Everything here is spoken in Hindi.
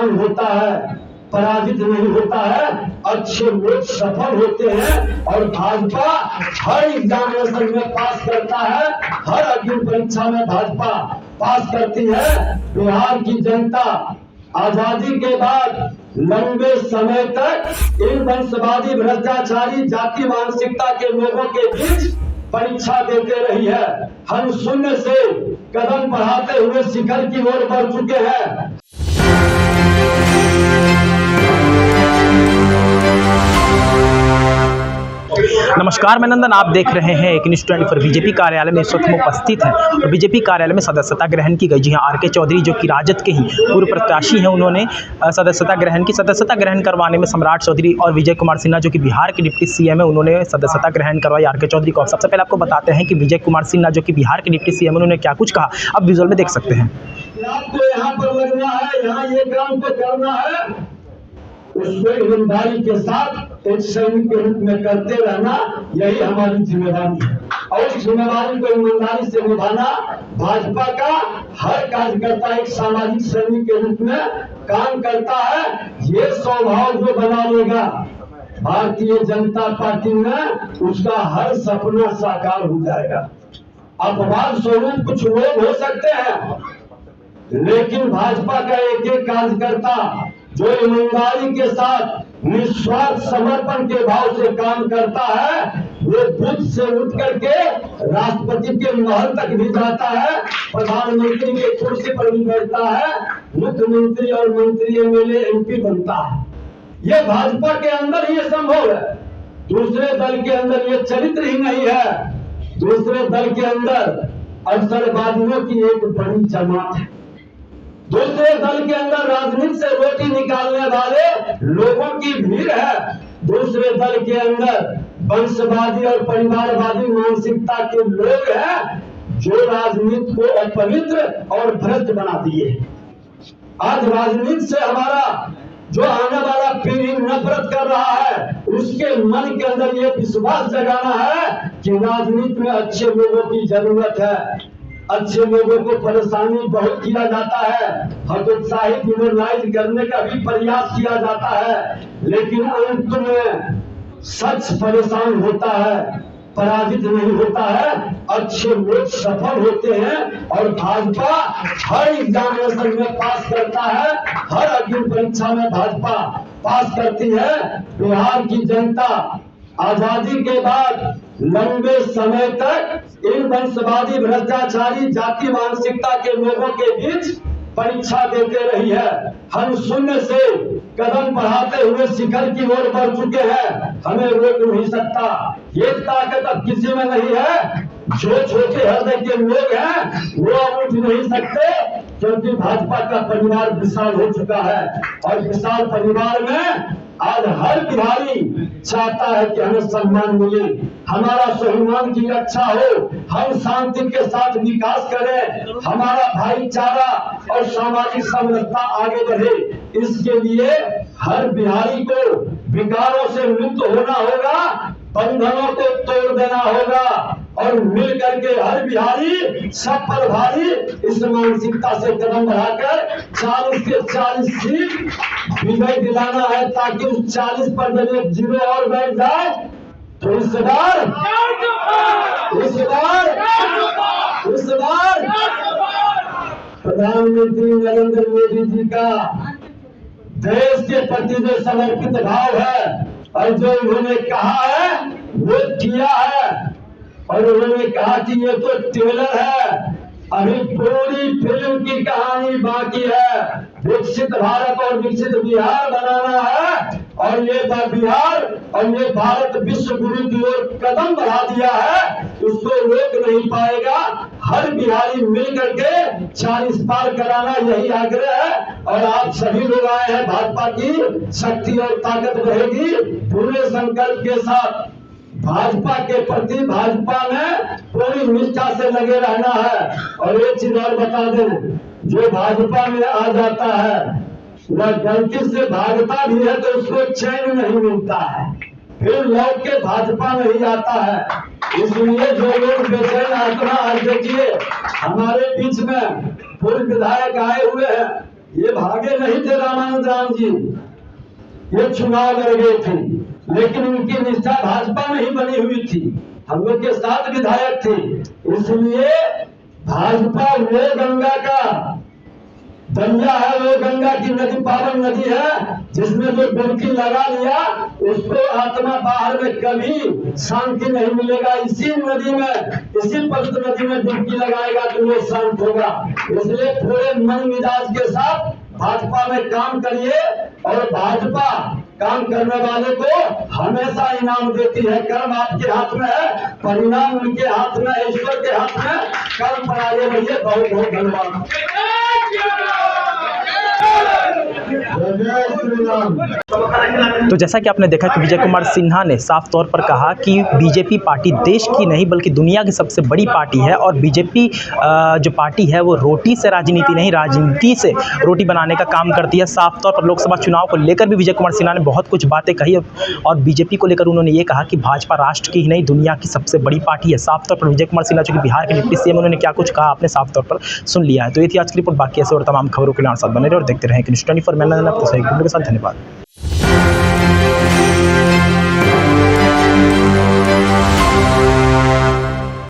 परेशान होता है, पराजित नहीं होता है। अच्छे लोग सफल होते हैं और भाजपा हर एग्जामिनेशन में पास करता है, हर अग्नि परीक्षा में भाजपा पास करती है। बिहार की जनता आजादी के बाद लंबे समय तक इन वंशवादी भ्रष्टाचारी जाति मानसिकता के लोगों के बीच परीक्षा देते रही है। हम शून्य से कदम बढ़ाते हुए शिखर की ओर बढ़ चुके हैं। नमस्कार, मैं नंदन। आप देख रहे हैं एक न्यूज़ 24। बीजेपी कार्यालय में इस वक्त हम उपस्थित हैं और बीजेपी कार्यालय में सदस्यता ग्रहण की गई। जी हां, आर.के. चौधरी जो कि राजद के ही पूर्व प्रत्याशी हैं, उन्होंने सदस्यता ग्रहण की। सदस्यता ग्रहण करवाने में सम्राट चौधरी और विजय कुमार सिन्हा जो कि बिहार के डिप्टी सीएम है, उन्होंने सदस्यता ग्रहण करवाई आर.के. चौधरी को। सबसे पहले आपको बताते हैं कि विजय कुमार सिन्हा जो कि बिहार के डिप्टी सीएम, उन्होंने क्या कुछ कहा, आप विजुअल में देख सकते हैं। आपको यहाँ पर लगना है, यहाँ ये काम को करना है, उसको ईमानदारी के साथ एक सैनिक के रूप में करते रहना, यही हमारी जिम्मेदारी है। और इस जिम्मेदारी को ईमानदारी से निभाना भाजपा का हर कार्यकर्ता एक सामाजिक सैनिक के रूप में काम करता है। ये स्वभाव जो बना लेगा भारतीय जनता पार्टी में, उसका हर सपना साकार हो जाएगा। अपवाद स्वरूप कुछ लोग हो सकते हैं, लेकिन भाजपा का एक एक कार्यकर्ता जो ईमानदारी के साथ निस्वार्थ समर्पण के भाव से काम करता है, वो बुद्ध से उठ करके राष्ट्रपति के महल तक भी जाता है, प्रधानमंत्री के कुर्सी पर भी बैठता है, मुख्यमंत्री और मंत्री एमएलए एमपी बनता है। ये भाजपा के अंदर ही संभव है। दूसरे दल के अंदर ये चरित्र ही नहीं है। दूसरे दल के अंदर अवसरवादियों की एक बड़ी जमात है। दूसरे दल के अंदर राजनीति से रोटी निकालने वाले लोगों की भीड़ है। दूसरे दल के अंदर वंशवादी और परिवारवादी मानसिकता के लोग हैं, जो राजनीति को अपवित्र और भ्रष्ट बना दिए। आज राजनीति से हमारा जो आने वाला पीढ़ी नफरत कर रहा है, उसके मन के अंदर ये विश्वास जगाना है कि राजनीति में अच्छे लोगों की जरूरत है। अच्छे लोगों को परेशानी बहुत किया जाता है, हतोत्साहित डिमोरलाइज करने का भी प्रयास किया जाता है, लेकिन अंत में सच परेशान होता है, पराजित नहीं होता है। अच्छे लोग सफल होते हैं और भाजपा हर एग्जामिनेशन में पास करता है, हर अग्नि परीक्षा में भाजपा पास करती है। बिहार की जनता आजादी के बाद लंबे समय तक इन वंशवादी भ्रष्टाचारी जाति मानसिकता के लोगों के बीच परीक्षा देते रही है। हम शून्य से कदम बढ़ाते हुए शिखर की ओर बढ़ चुके हैं। हमें रोक नहीं सकता। ये ताकत अब किसी में नहीं है। जो छोटे हृदय के लोग हैं वो अब उठ नहीं सकते, क्योंकि भाजपा का परिवार विशाल हो चुका है। और विशाल परिवार में आज हर बिहारी चाहता है कि हमें सम्मान मिले, हमारा स्वाभिमान की रक्षा हो, हम शांति के साथ विकास करें, हमारा भाईचारा और सामाजिक समरसता आगे बढ़े। इसके लिए हर बिहारी को विकारों से मुक्त होना होगा, बंधनों को तोड़ देना होगा और मिल करके हर बिहारी सब पर भारी इस मानसिकता से कदम बढ़ाकर 40 के 40 सीट विजय दिलाना है, ताकि उस 40 पर जब एक जीरो और बैठ जाए तो इस बार प्रधानमंत्री नरेंद्र मोदी जी का देश के प्रति जो समर्पित भाव है और जो उन्होंने कहा है वो किया है। और उन्होंने कहा कि ये तो ट्रेलर है, अभी पूरी फिल्म की कहानी बाकी है। विकसित भारत और विकसित बिहार बनाना है, और ये बिहार और ये भारत विश्व गुरु की ओर कदम बढ़ा दिया है, उसको रोक नहीं पाएगा। हर बिहारी मिल करके 40 पार कराना, यही आग्रह है। और आप सभी लोग आए हैं, भाजपा की शक्ति और ताकत रहेगी। पूरे संकल्प के साथ भाजपा के प्रति भाजपा में पूरी निष्ठा से लगे रहना है। और एक चीज और बता दें, जो भाजपा में आ जाता है वह गलती से भागता भी है तो उसको चैन नहीं मिलता है, फिर लौट के भाजपा में ही आता है। इसलिए जो लोग बेचैन आत्मा, आज देखिए हमारे बीच में पूर्व विधायक आए हुए हैं, ये भागे नहीं थे रामानंद राम जी, ये चुनाव लड़ गए थे, लेकिन उनकी निष्ठा भाजपा में ही बनी हुई थी, हम लोग के साथ विधायक थे। इसलिए भाजपा वो गंगा का दरिया है, वो गंगा की नदी पावन नदी है, जिसमें जो डुबकी लगा लिया उसको आत्मा बाहर में कभी शांति नहीं मिलेगा। इसी नदी में, इसी पवित्र नदी में डुबकी लगाएगा तो वो शांत होगा। इसलिए थोड़े मन मिजाज के साथ भाजपा में काम करिए, और भाजपा काम करने वाले को हमेशा इनाम देती है। कर्म आपके हाथ में है, परिणाम उनके हाथ में है, ईश्वर के हाथ में। कर्म पर आगे बढ़िए। बहुत बहुत धन्यवाद। तो जैसा कि आपने देखा कि विजय कुमार सिन्हा ने साफ तौर पर कहा कि बीजेपी पार्टी देश की नहीं बल्कि दुनिया की सबसे बड़ी पार्टी है, और बीजेपी जो पार्टी है वो रोटी से राजनीति नहीं, राजनीति से रोटी बनाने का काम करती है। साफ तौर पर लोकसभा चुनाव को लेकर भी विजय कुमार सिन्हा ने बहुत कुछ बातें कही, और बीजेपी को लेकर उन्होंने ये कहा कि भाजपा राष्ट्र की ही नहीं दुनिया की सबसे बड़ी पार्टी है। साफ तौर पर विजय कुमार सिन्हा जो कि बिहार के डिप्टी सीएम, उन्होंने क्या कुछ कहा आपने साफ तौर पर सुन लिया है। तो ये थी आज की रिपोर्ट। बाकी ऐसे और तमाम खबरों के लिए साथ बने रहे और देखते रहें न्यूज़ 24। मैं के साथ धन्यवाद।